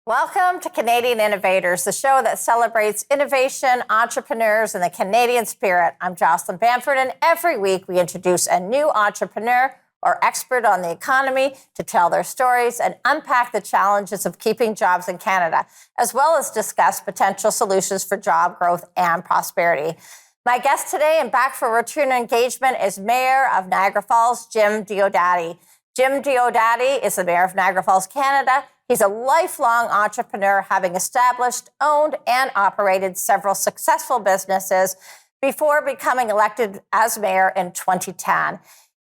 Welcome to Canadian Innovators, the show that celebrates innovation, entrepreneurs, and the Canadian spirit. I'm Jocelyn, and every week we introduce a new entrepreneur or expert on the economy to tell their stories and unpack the challenges of keeping jobs in Canada, as well as discuss potential solutions for job growth and prosperity. My guest today and back for return engagement is Mayor of Niagara Falls, Jim Diodati. Jim Diodati is the Mayor of Niagara Falls, Canada. He's a lifelong entrepreneur, having established, owned, and operated several successful businesses before becoming elected as mayor in 2010.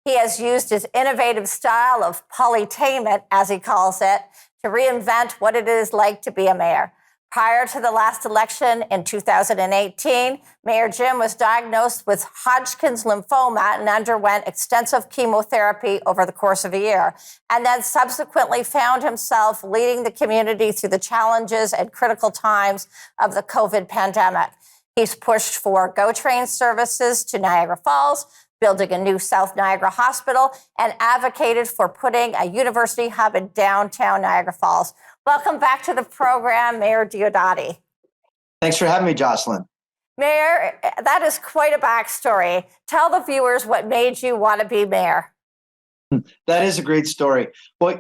He has used his innovative style of polytainment, as he calls it, to reinvent what it is like to be a mayor. Prior to the last election in 2018, Mayor Jim was diagnosed with Hodgkin's lymphoma and underwent extensive chemotherapy over the course of a year, and then subsequently found himself leading the community through the challenges and critical times of the COVID pandemic. He's pushed for GO Train services to Niagara Falls, building a new South Niagara hospital, and advocated for putting a university hub in downtown Niagara Falls. Welcome back to the program, Mayor Diodati. Thanks for having me, Jocelyn. Mayor, that is quite a backstory. Tell the viewers what made you want to be mayor. That is a great story. Well,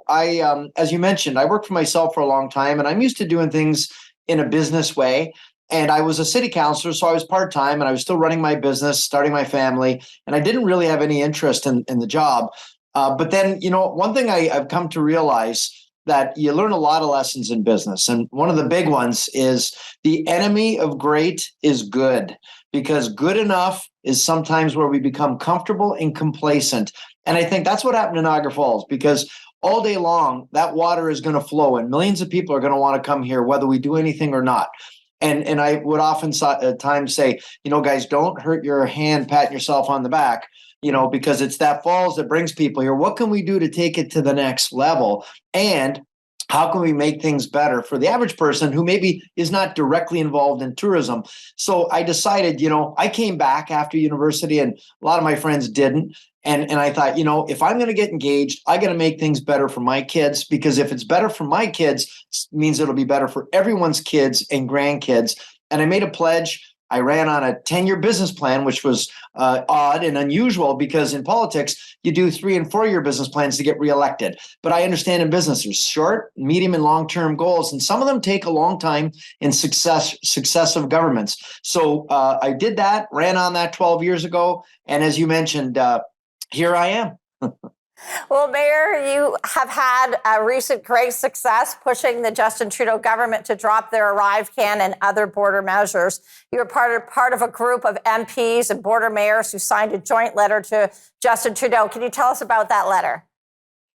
as you mentioned, I worked for myself for a long time, and I'm used to doing things in a business way. And I was a city councilor, so I was part-time, and I was still running my business, starting my family, and I didn't really have any interest in the job. But then, one thing I've come to realize that you learn a lot of lessons in business. And one of the big ones is the enemy of great is good, because good enough is sometimes where we become comfortable and complacent. And I think that's what happened in Niagara Falls, because all day long, that water is going to flow and millions of people are going to want to come here, whether we do anything or not. And I would often at times say, guys, don't hurt your hand patting yourself on the back, because it's that falls that brings people here. What can we do to take it to the next level? And how can we make things better for the average person who maybe is not directly involved in tourism? So I decided, I came back after university, and a lot of my friends didn't. And I thought, if I'm going to get engaged, I got to make things better for my kids, because if it's better for my kids, it means it'll be better for everyone's kids and grandkids. And I made a pledge. I ran on a 10-year business plan, which was odd and unusual, because in politics, you do 3- and 4-year business plans to get reelected. But I understand in business, there's short, medium, and long-term goals, and some of them take a long time in successive governments. So I did that, ran on that 12 years ago. And as you mentioned, here I am. Well, Mayor, you have had a recent great success pushing the Justin Trudeau government to drop their Arrive Can and other border measures. You were part of a group of MPs and border mayors who signed a joint letter to Justin Trudeau. Can you tell us about that letter?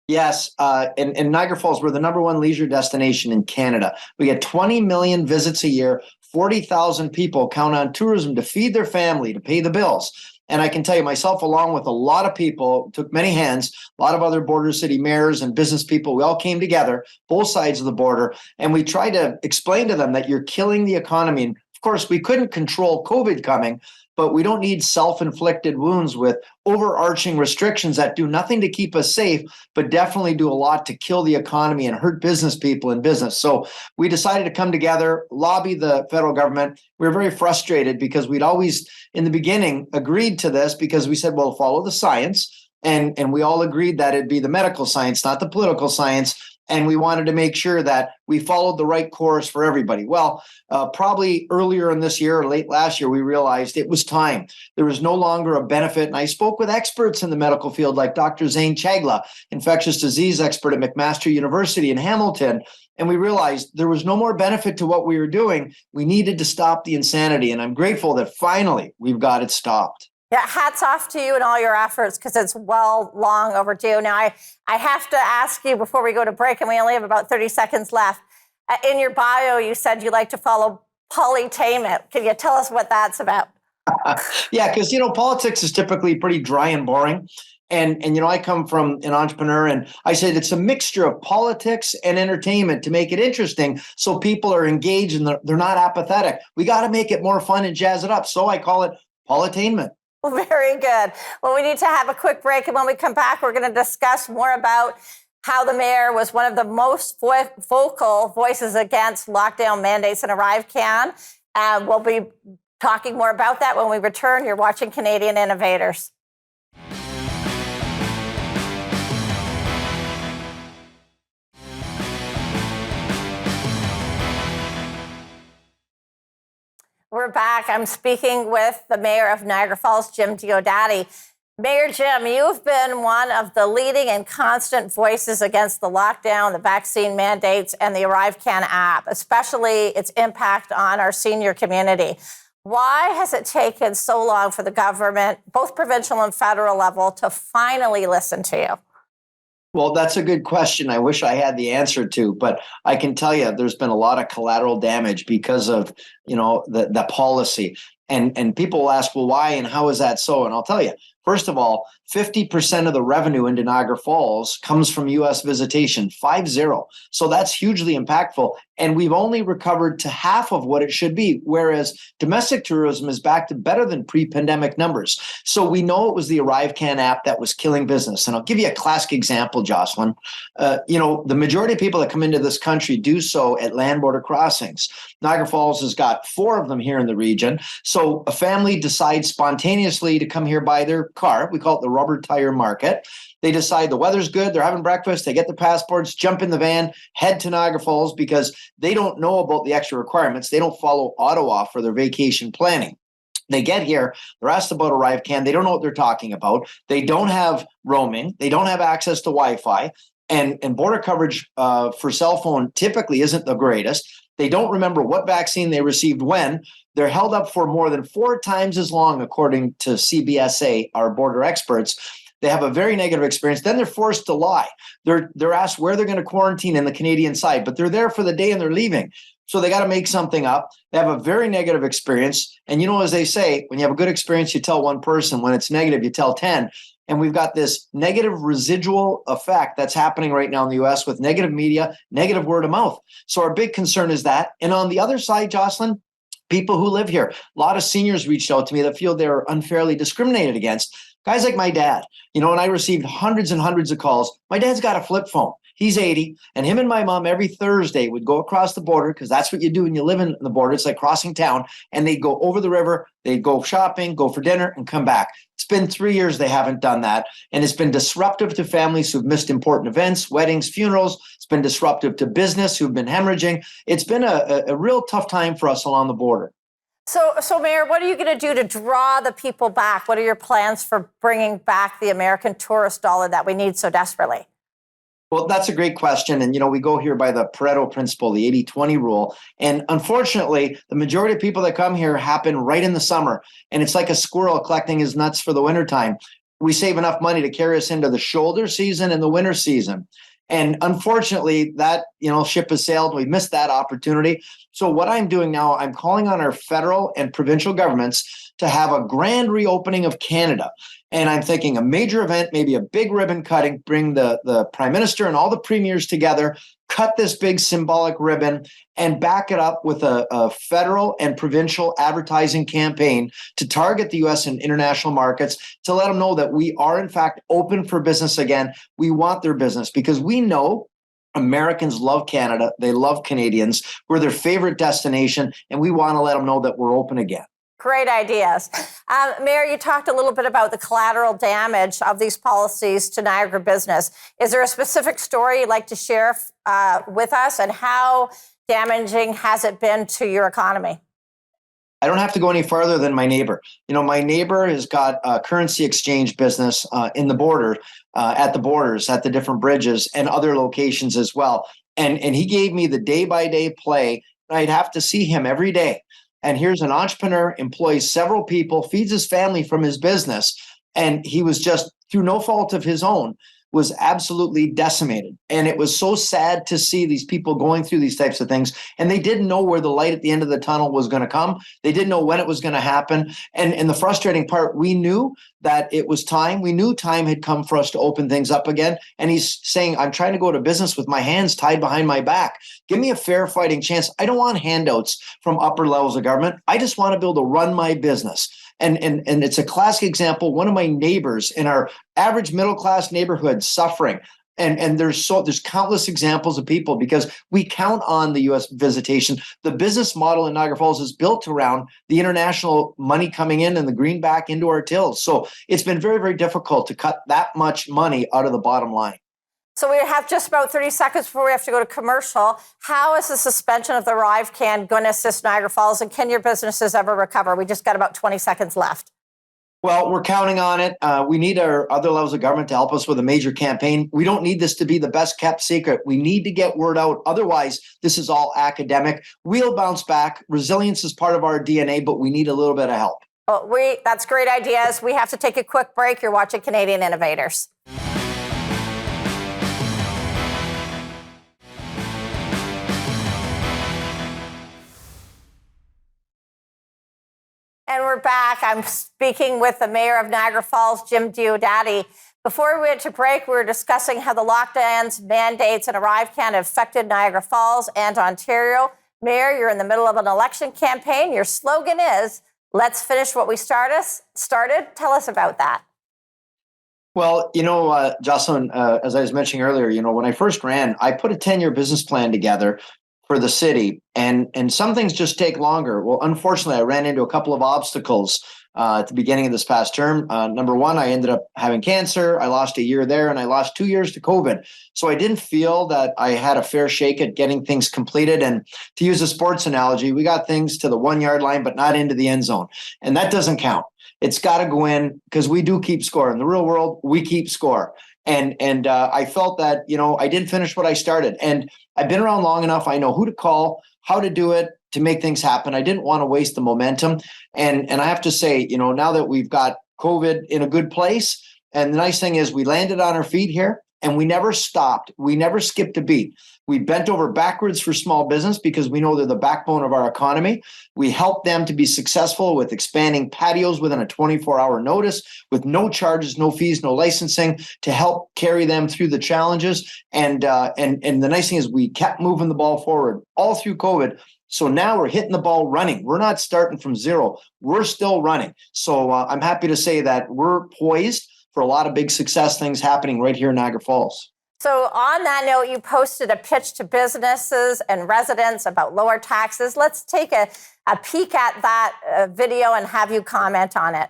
Yes, in Niagara Falls, we're the #1 leisure destination in Canada. We get 20 million visits a year. 40,000 people count on tourism to feed their family, to pay the bills. And I can tell you, myself, along with a lot of people, took many hands, a lot of other border city mayors and business people, we all came together, both sides of the border, and we tried to explain to them that you're killing the economy. And of course, we couldn't control COVID coming, but we don't need self-inflicted wounds with overarching restrictions that do nothing to keep us safe, but definitely do a lot to kill the economy and hurt business people in business. So we decided to come together, lobby the federal government. We were very frustrated because we'd always, in the beginning, agreed to this because we said, well, follow the science. And we all agreed that it'd be the medical science, not the political science. And we wanted to make sure that we followed the right course for everybody. Well, probably earlier in this year or late last year, we realized it was time. There was no longer a benefit. And I spoke with experts in the medical field like Dr. Zane Chagla, infectious disease expert at McMaster University in Hamilton. And we realized there was no more benefit to what we were doing. We needed to stop the insanity. And I'm grateful that finally we've got it stopped. Yeah, hats off to you and all your efforts, because it's long overdue. Now, I have to ask you before we go to break, and we only have about 30 seconds left. In your bio, you said you like to follow polytainment. Can you tell us what that's about? Yeah, because, politics is typically pretty dry and boring. And I come from an entrepreneur, and I said it's a mixture of politics and entertainment to make it interesting so people are engaged and they're not apathetic. We got to make it more fun and jazz it up. So I call it polytainment. Very good. Well, we need to have a quick break. And when we come back, we're going to discuss more about how the mayor was one of the most vocal voices against lockdown mandates in ArriveCan. We'll be talking more about that when we return. You're watching Canadian Innovators. We're back. I'm speaking with the mayor of Niagara Falls, Jim Diodati. Mayor Jim, you've been one of the leading and constant voices against the lockdown, the vaccine mandates, and the ArriveCan app, especially its impact on our senior community. Why has it taken so long for the government, both provincial and federal level, to finally listen to you? Well, that's a good question. I wish I had the answer to, but I can tell you there's been a lot of collateral damage because of, the policy. And people will ask, well, why and how is that so? And I'll tell you, first of all, 50% of the revenue into Niagara Falls comes from U.S. visitation, 50. So that's hugely impactful. And we've only recovered to half of what it should be, whereas domestic tourism is back to better than pre-pandemic numbers. So we know it was the ArriveCan app that was killing business. And I'll give you a classic example, Jocelyn. The majority of people that come into this country do so at land border crossings. Niagara Falls has got 4 of them here in the region. So a family decides spontaneously to come here by their car. We call it the rubber tire market. They decide the weather's good, they're having breakfast, they get the passports, jump in the van, head to Niagara Falls because they don't know about the extra requirements. They don't follow Ottawa for their vacation planning. They get here, they're asked about ArriveCan, they don't know what they're talking about. They don't have roaming, they don't have access to Wi-Fi, and border coverage for cell phone typically isn't the greatest. They don't remember what vaccine they received when. They're held up for more than 4 times as long, according to CBSA, our border experts. They have a very negative experience. Then they're forced to lie. They're asked where they're going to quarantine in the Canadian side, but they're there for the day and they're leaving. So they got to make something up. They have a very negative experience. And as they say, when you have a good experience, you tell one person. When it's negative, you tell 10. And we've got this negative residual effect that's happening right now in the U.S. with negative media, negative word of mouth. So our big concern is that. And on the other side, Jocelyn, people who live here, a lot of seniors reached out to me that feel they're unfairly discriminated against. Guys like my dad, and I received hundreds and hundreds of calls. My dad's got a flip phone. He's 80, and him and my mom every Thursday would go across the border because that's what you do when you live in the border. It's like crossing town, and they'd go over the river, they'd go shopping, go for dinner, and come back. It's been 3 years they haven't done that, and it's been disruptive to families who've missed important events, weddings, funerals. It's been disruptive to business who've been hemorrhaging. It's been a real tough time for us along the border. So, Mayor, what are you going to do to draw the people back? What are your plans for bringing back the American tourist dollar that we need so desperately? Well, that's a great question. And, we go here by the Pareto principle, the 80-20 rule. And unfortunately, the majority of people that come here happen right in the summer. And it's like a squirrel collecting his nuts for the wintertime. We save enough money to carry us into the shoulder season and the winter season. And unfortunately, that ship has sailed. We missed that opportunity. So what I'm doing now, I'm calling on our federal and provincial governments to have a grand reopening of Canada. And I'm thinking a major event, maybe a big ribbon cutting, bring the prime minister and all the premiers together, cut this big symbolic ribbon and back it up with a federal and provincial advertising campaign to target the U.S. and international markets to let them know that we are, in fact, open for business again. We want their business because we know Americans love Canada. They love Canadians. We're their favorite destination, and we want to let them know that we're open again. Great ideas. Mayor, you talked a little bit about the collateral damage of these policies to Niagara business. Is there a specific story you'd like to share with us, and how damaging has it been to your economy? I don't have to go any farther than my neighbor. My neighbor has got a currency exchange business in the border, at the borders, at the different bridges and other locations as well. And he gave me the day-by-day play. I'd have to see him every day. And here's an entrepreneur, employs several people, feeds his family from his business. And he was just, through no fault of his own, was absolutely decimated. And it was so sad to see these people going through these types of things. And they didn't know where the light at the end of the tunnel was going to come. They didn't know when it was going to happen. And the frustrating part, we knew that it was time. We knew time had come for us to open things up again. And he's saying, I'm trying to go to business with my hands tied behind my back. Give me a fair fighting chance. I don't want handouts from upper levels of government. I just want to be able to run my business. And it's a classic example. One of my neighbors in our average middle-class neighborhood suffering. And there's countless examples of people, because we count on the U.S. visitation. The business model in Niagara Falls is built around the international money coming in and the greenback into our tills. So it's been very, very difficult to cut that much money out of the bottom line. So we have just about 30 seconds before we have to go to commercial. How is the suspension of the Arrive can going to assist Niagara Falls, and can your businesses ever recover? We just got about 20 seconds left. Well, we're counting on it. We need our other levels of government to help us with a major campaign. We don't need this to be the best kept secret. We need to get word out. Otherwise, this is all academic. We'll bounce back. Resilience is part of our DNA, but we need a little bit of help. Well, that's great ideas. We have to take a quick break. You're watching Canadian Innovators. And we're back. I'm speaking with the mayor of Niagara Falls, Jim Diodati. Before we went to break, we were discussing how the lockdowns, mandates, and Arrive Can have affected Niagara Falls and Ontario. Mayor, you're in the middle of an election campaign. Your slogan is, "Let's finish what we started." Tell us about that. Well, Jocelyn, as I was mentioning earlier, when I first ran, I put a 10-year business plan together for the city, and some things just take longer. Well, unfortunately, I ran into a couple of obstacles at the beginning of this past term. Number one, I ended up having cancer. I lost a year there, and I lost 2 years to COVID. So I didn't feel that I had a fair shake at getting things completed. And to use a sports analogy, we got things to the 1-yard line, but not into the end zone. And that doesn't count. It's got to go in, because we do keep score. In the real world, we keep score. And I felt that, I didn't finish what I started. And I've been around long enough. I know who to call, how to do it, to make things happen. I didn't want to waste the momentum. And I have to say, now that we've got COVID in a good place, and the nice thing is we landed on our feet here, and we never stopped. We never skipped a beat. We bent over backwards for small business, because we know they're the backbone of our economy. We helped them to be successful with expanding patios within a 24-hour notice, with no charges, no fees, no licensing, to help carry them through the challenges. And the nice thing is we kept moving the ball forward all through COVID. So now we're hitting the ball running. We're not starting from zero. We're still running. So I'm happy to say that we're poised for a lot of big success things happening right here in Niagara Falls. So on that note, you posted a pitch to businesses and residents about lower taxes. Let's take a peek at that video and have you comment on it.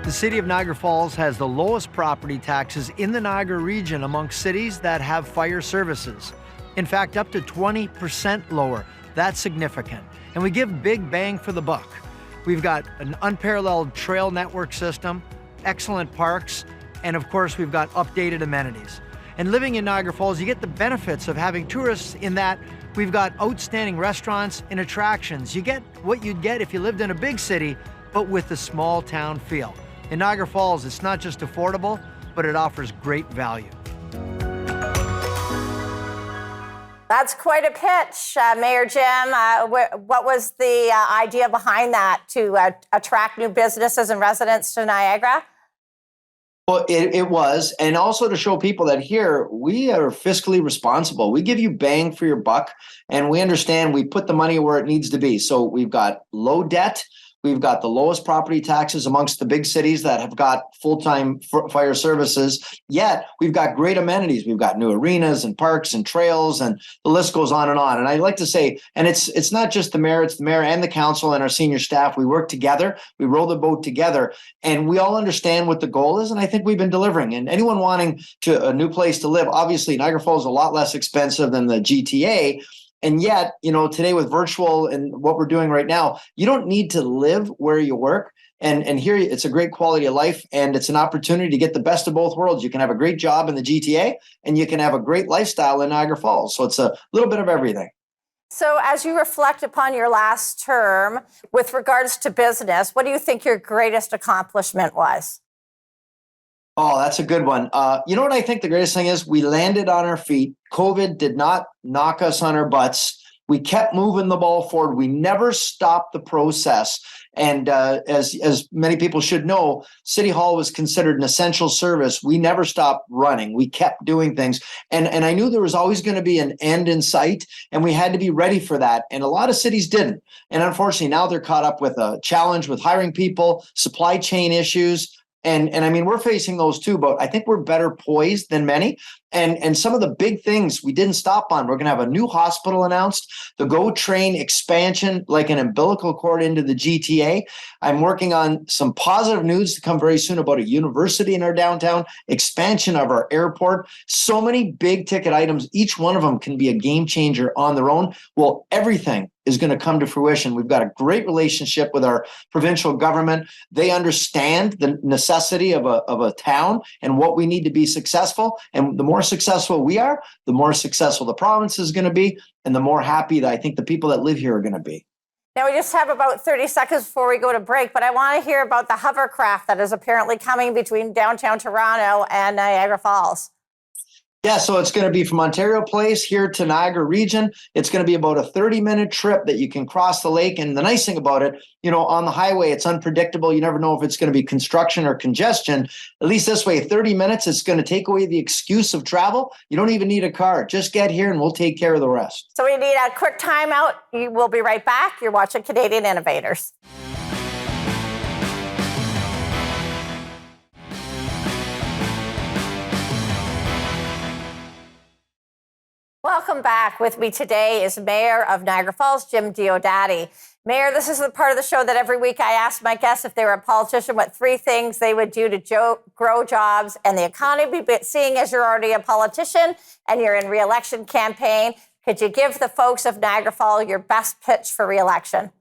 The city of Niagara Falls has the lowest property taxes in the Niagara region amongst cities that have fire services. In fact, up to 20% lower. That's significant. And we give big bang for the buck. We've got an unparalleled trail network system, excellent parks, and of course, we've got updated amenities. And living in Niagara Falls, you get the benefits of having tourists in that we've got outstanding restaurants and attractions. You get what you'd get if you lived in a big city, but with the small town feel. In Niagara Falls, it's not just affordable, but it offers great value. That's quite a pitch, Mayor Jim. What was the idea behind that, to attract new businesses and residents to Niagara? Well, it was, and also to show people that here we are fiscally responsible. We give you bang for your buck, and we understand we put the money where it needs to be. So we've got low debt. We've got the lowest property taxes amongst the big cities that have got full-time fire services. Yet we've got great amenities. We've got new arenas and parks and trails, and the list goes on and on. And I like to say, and it's not just the mayor, it's the mayor and the council and our senior staff. We work together. We row the boat together, and we all understand what the goal is. And I think we've been delivering. And anyone wanting a new place to live, obviously Niagara Falls is a lot less expensive than the GTA. And yet, today with virtual and what we're doing right now, you don't need to live where you work. And here it's a great quality of life, and it's an opportunity to get the best of both worlds. You can have a great job in the GTA, and you can have a great lifestyle in Niagara Falls. So it's a little bit of everything. So as you reflect upon your last term with regards to business, what do you think your greatest accomplishment was? Oh, that's a good one. You know what I think the greatest thing is? We landed on our feet. COVID did not knock us on our butts. We kept moving the ball forward. We never stopped the process. And as many people should know, City Hall was considered an essential service. We never stopped running. We kept doing things. And I knew there was always going to be an end in sight, and we had to be ready for that. And a lot of cities didn't. And unfortunately, now they're caught up with a challenge with hiring people, supply chain issues. And I mean, we're facing those too, but I think we're better poised than many. And some of the big things we didn't stop on. We're going to have a new hospital announced, the GO train expansion, like an umbilical cord into the GTA. I'm working on some positive news to come very soon about a university in our downtown, expansion of our airport. So many big ticket items. Each one of them can be a game changer on their own. Well, everything is going to come to fruition. We've got a great relationship with our provincial government. They understand the necessity of a town and what we need to be successful. And the more successful we are, the more successful the province is going to be, and the more happy that I think the people that live here are going to be. Now, we just have about 30 seconds before we go to break, but I want to hear about the hovercraft that is apparently coming between downtown Toronto and Niagara Falls. Yeah, so it's going to be from Ontario Place here to Niagara region. It's going to be about a 30-minute trip that you can cross the lake. And the nice thing about it, you know, on the highway, it's unpredictable. You never know if it's going to be construction or congestion. At least this way, 30 minutes, it's going to take away the excuse of travel. You don't even need a car. Just get here and we'll take care of the rest. So we need a quick timeout. We'll be right back. You're watching Canadian Innovators. Welcome back. With me today is Mayor of Niagara Falls, Jim Diodati. Mayor, this is the part of the show that every week I ask my guests if they were a politician, what 3 things they would do to grow jobs and the economy. But seeing as you're already a politician and you're in re-election campaign, could you give the folks of Niagara Falls your best pitch for re-election?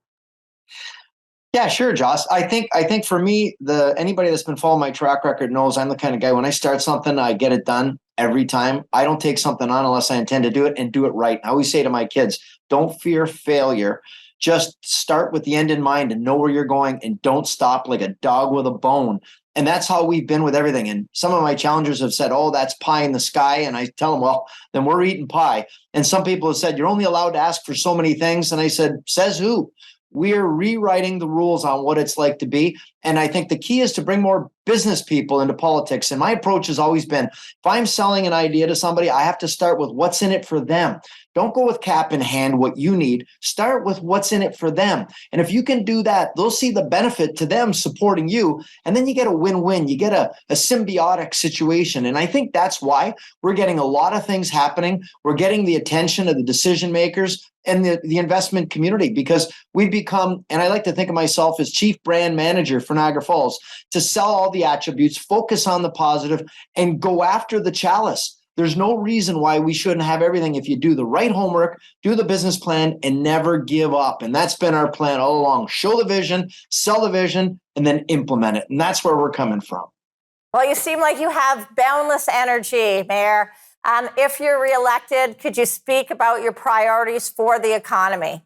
Yeah, sure, Joss. I think for me, anybody that's been following my track record knows I'm the kind of guy, when I start something, I get it done every time. I don't take something on unless I intend to do it and do it right. I always say to my kids, don't fear failure. Just start with the end in mind and know where you're going, and don't stop like a dog with a bone. And that's how we've been with everything. And some of my challengers have said, oh, that's pie in the sky. And I tell them, well, then we're eating pie. And some people have said, you're only allowed to ask for so many things. And I said, says who? We're rewriting the rules on what it's like to be. And I think the key is to bring more business people into politics. And my approach has always been, if I'm selling an idea to somebody, I have to start with what's in it for them. Don't go with cap in hand what you need. Start with what's in it for them. And if you can do that, they'll see the benefit to them supporting you. And then you get a win-win. You get a symbiotic situation. And I think that's why we're getting a lot of things happening. We're getting the attention of the decision makers and the investment community, because we've become, and I like to think of myself as chief brand manager for Niagara Falls, to sell all the attributes, focus on the positive, and go after the chalice. There's no reason why we shouldn't have everything if you do the right homework, do the business plan, and never give up. And that's been our plan all along. Show the vision, sell the vision, and then implement it. And that's where we're coming from. Well, you seem like you have boundless energy, Mayor. If you're reelected, could you speak about your priorities for the economy?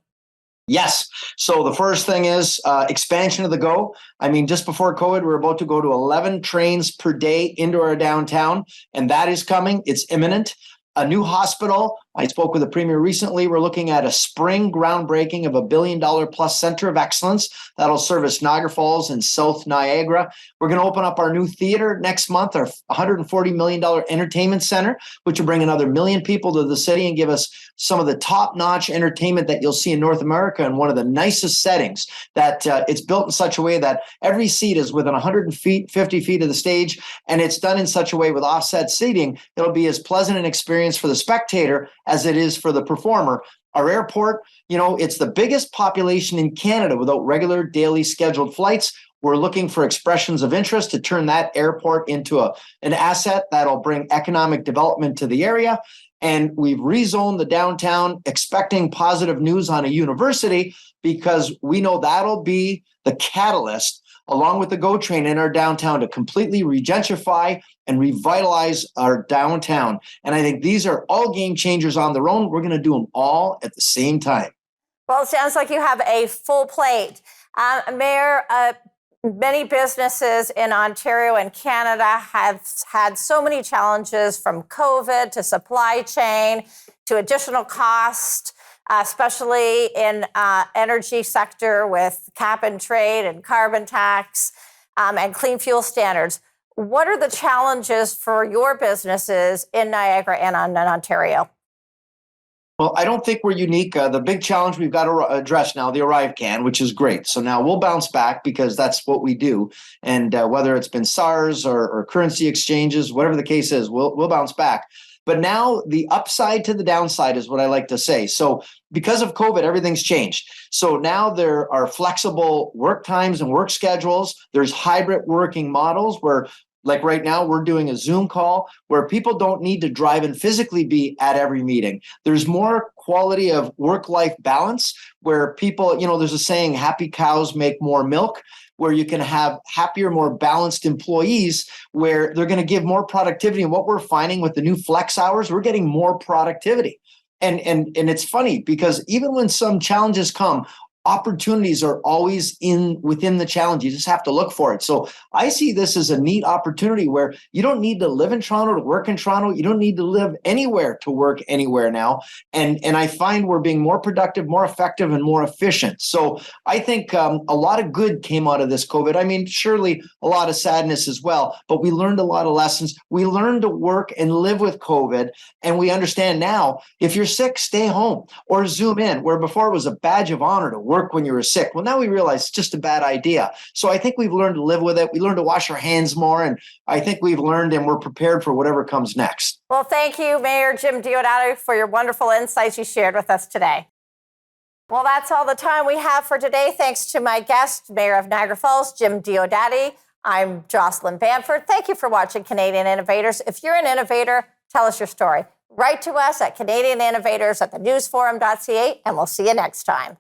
Yes. So the first thing is expansion of the GO. I mean, just before COVID, we're about to go to 11 trains per day into our downtown, and that is coming. It's imminent. A new hospital. I spoke with the premier recently. We're looking at a spring groundbreaking of $1 billion plus center of excellence that'll service Niagara Falls and South Niagara. We're going to open up our new theater next month, our $140 million entertainment center, which will bring another 1 million people to the city and give us some of the top-notch entertainment that you'll see in North America in one of the nicest settings. That it's built in such a way that every seat is within 150 feet of the stage, and it's done in such a way with offset seating, it'll be as pleasant an experience for the spectator as it is for the performer. Our airport, you know, it's the biggest population in Canada without regular daily scheduled flights. We're looking for expressions of interest to turn that airport into an asset that'll bring economic development to the area. And we've rezoned the downtown, expecting positive news on a university, because we know that'll be the catalyst, along with the GO train in our downtown, to completely regentrify and revitalize our downtown. And I think these are all game changers on their own. We're going to do them all at the same time. Well, it sounds like you have a full plate. Mayor, many businesses in Ontario and Canada have had so many challenges, from COVID to supply chain to additional cost. especially in energy sector with cap and trade and carbon tax and clean fuel standards. What are the challenges for your businesses in Niagara and in Ontario? Well, I don't think we're unique. The big challenge we've got to address now, the Arrive can, which is great. So now we'll bounce back because that's what we do. And whether it's been SARS or currency exchanges, whatever the case is, we'll bounce back. But now the upside to the downside is what I like to say. So because of COVID, everything's changed. So now there are flexible work times and work schedules. There's hybrid working models where, like right now, we're doing a Zoom call where people don't need to drive and physically be at every meeting. There's more quality of work-life balance where people, there's a saying, happy cows make more milk, where you can have happier, more balanced employees where they're going to give more productivity. And what we're finding with the new flex hours, we're getting more productivity. And it's funny because even when some challenges come, opportunities are always within the challenge. You just have to look for it. So I see this as a neat opportunity where you don't need to live in Toronto to work in Toronto. You don't need to live anywhere to work anywhere now. And I find we're being more productive, more effective, and more efficient. So I think a lot of good came out of this COVID. I mean, surely a lot of sadness as well, but we learned a lot of lessons. We learned to work and live with COVID. And we understand now, if you're sick, stay home or Zoom in, where before it was a badge of honor to work when you were sick. Well, now we realize it's just a bad idea. So I think we've learned to live with it. We learned to wash our hands more. And I think we've learned and we're prepared for whatever comes next. Well, thank you, Mayor Jim Diodati, for your wonderful insights you shared with us today. Well, that's all the time we have for today. Thanks to my guest, Mayor of Niagara Falls, Jim Diodati. I'm Jocelyn Bamford. Thank you for watching Canadian Innovators. If you're an innovator, tell us your story. Write to us at Canadian Innovators at thenewsforum.ca, and we'll see you next time.